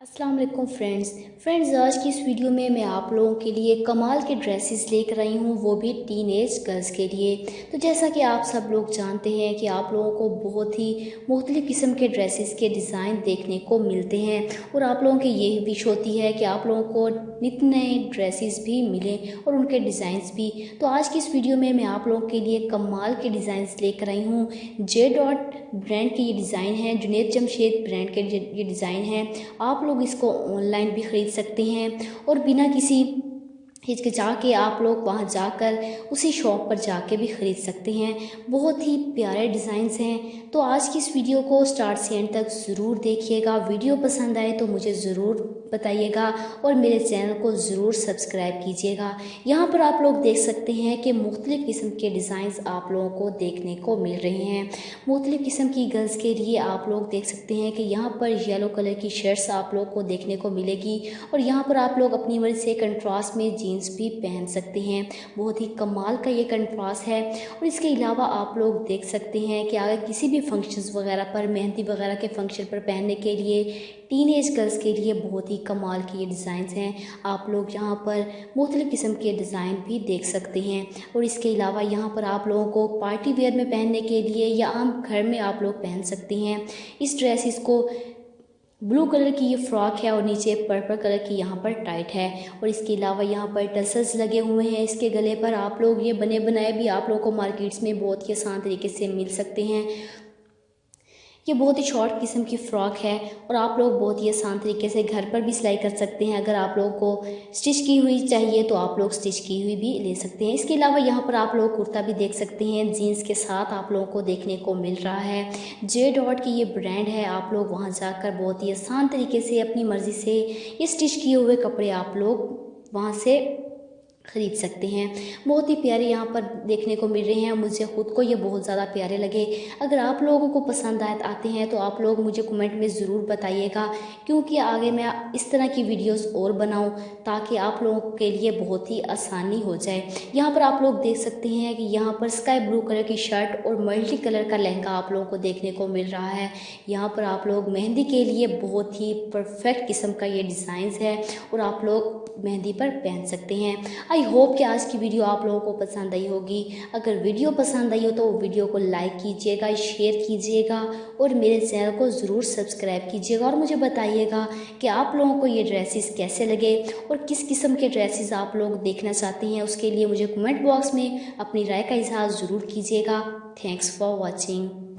अस्सलाम वालेकुम फ्रेंड्स आज की इस वीडियो में मैं आप लोगों के लिए कमाल के ड्रेसेस लेकर आई हूँ, वो भी टीनेज गर्ल्स के लिए। तो जैसा कि आप सब लोग जानते हैं कि आप लोगों को बहुत ही मुख्तलिफ़ किस्म के ड्रेसेस के डिज़ाइन देखने को मिलते हैं और आप लोगों की यही विश होती है कि आप लोगों को नित नए ड्रेसेस भी मिलें और उनके डिज़ाइंस भी। तो आज की इस वीडियो में मैं आप लोगों के लिए कमाल के डिज़ाइंस लेकर आई हूँ। जे डॉट ब्रांड के ये डिज़ाइन हैं, जुनैद जमशेद ब्रांड के ये डिज़ाइन हैं। आप लोग इसको ऑनलाइन भी ख़रीद सकते हैं और बिना किसी हिचकिचा के आप लोग वहां जाकर उसी शॉप पर जाके भी ख़रीद सकते हैं। बहुत ही प्यारे डिज़ाइंस हैं। तो आज की इस वीडियो को स्टार्ट से एंड तक ज़रूर देखिएगा। वीडियो पसंद आए तो मुझे ज़रूर बताइएगा और मेरे चैनल को ज़रूर सब्सक्राइब कीजिएगा। यहाँ पर आप लोग देख सकते हैं कि मुख्तलिफ़ किस्म के डिज़ाइंस आप लोगों को देखने को मिल रहे हैं। मुख्तलिफ़ किस्म की गर्ल्स के लिए आप लोग देख सकते हैं कि यहाँ पर येलो कलर की शर्ट्स आप लोग को देखने को मिलेगी और यहाँ पर आप लोग अपनी मर्ज़ी से कंट्रास्ट में जीन्स भी पहन सकते हैं। बहुत ही कमाल का ये कंट्रास्ट है। और इसके अलावा आप लोग देख सकते हैं कि अगर किसी भी फंक्शंस वगैरह पर, मेहंदी वगैरह के फंक्शन पर पहनने के लिए टीनेज गर्ल्स के लिए बहुत ही कमाल के ये डिज़ाइंस हैं। आप लोग यहाँ पर मुख्तलिफ़ किस्म के डिज़ाइन भी देख सकते हैं। और इसके अलावा यहाँ पर आप लोगों को पार्टी वेयर में पहनने के लिए या आम घर में आप लोग पहन सकते हैं। इस ड्रेसेस को ब्लू कलर की ये फ्रॉक है और नीचे पर्पल कलर की यहाँ पर टाइट है। और इसके अलावा यहाँ पर टसल्स लगे हुए हैं इसके गले पर। आप लोग ये बने बनाए भी आप लोगों को मार्केट्स में बहुत ही आसान तरीके से मिल सकते हैं। ये बहुत ही शॉर्ट किस्म की फ़्रॉक है और आप लोग बहुत ही आसान तरीके से घर पर भी सिलाई कर सकते हैं। अगर आप लोगों को स्टिच की हुई चाहिए तो आप लोग स्टिच की हुई भी ले सकते हैं। इसके अलावा यहाँ पर आप लोग कुर्ता भी देख सकते हैं, जीन्स के साथ आप लोगों को देखने को मिल रहा है। जे डॉट की ये ब्रांड है। आप लोग वहाँ जाकर बहुत ही आसान तरीके से अपनी मर्ज़ी से ये स्टिच किए हुए कपड़े आप लोग वहाँ से ख़रीद सकते हैं। बहुत ही प्यारे यहाँ पर देखने को मिल रहे हैं। मुझे ख़ुद को ये बहुत ज़्यादा प्यारे लगे। अगर आप लोगों को पसंद आते हैं तो आप लोग मुझे कमेंट में ज़रूर बताइएगा, क्योंकि आगे मैं इस तरह की वीडियोस और बनाऊं ताकि आप लोगों के लिए बहुत ही आसानी हो जाए। यहाँ पर आप लोग देख सकते हैं कि यहाँ पर स्काई ब्लू कलर की शर्ट और मल्टी कलर का लहंगा आप लोगों को देखने को मिल रहा है। यहाँ पर आप लोग मेहंदी के लिए बहुत ही परफेक्ट किस्म का ये डिज़ाइंस है और आप लोग मेहंदी पर पहन सकते हैं। आई होप कि आज की वीडियो आप लोगों को पसंद आई होगी। अगर वीडियो पसंद आई हो तो वीडियो को लाइक कीजिएगा, शेयर कीजिएगा और मेरे चैनल को ज़रूर सब्सक्राइब कीजिएगा और मुझे बताइएगा कि आप लोगों को ये ड्रेसेस कैसे लगे और किस किस्म के ड्रेसेस आप लोग देखना चाहते हैं। उसके लिए मुझे कमेंट बॉक्स में अपनी राय का इजहार ज़रूर कीजिएगा। Thanks for watching.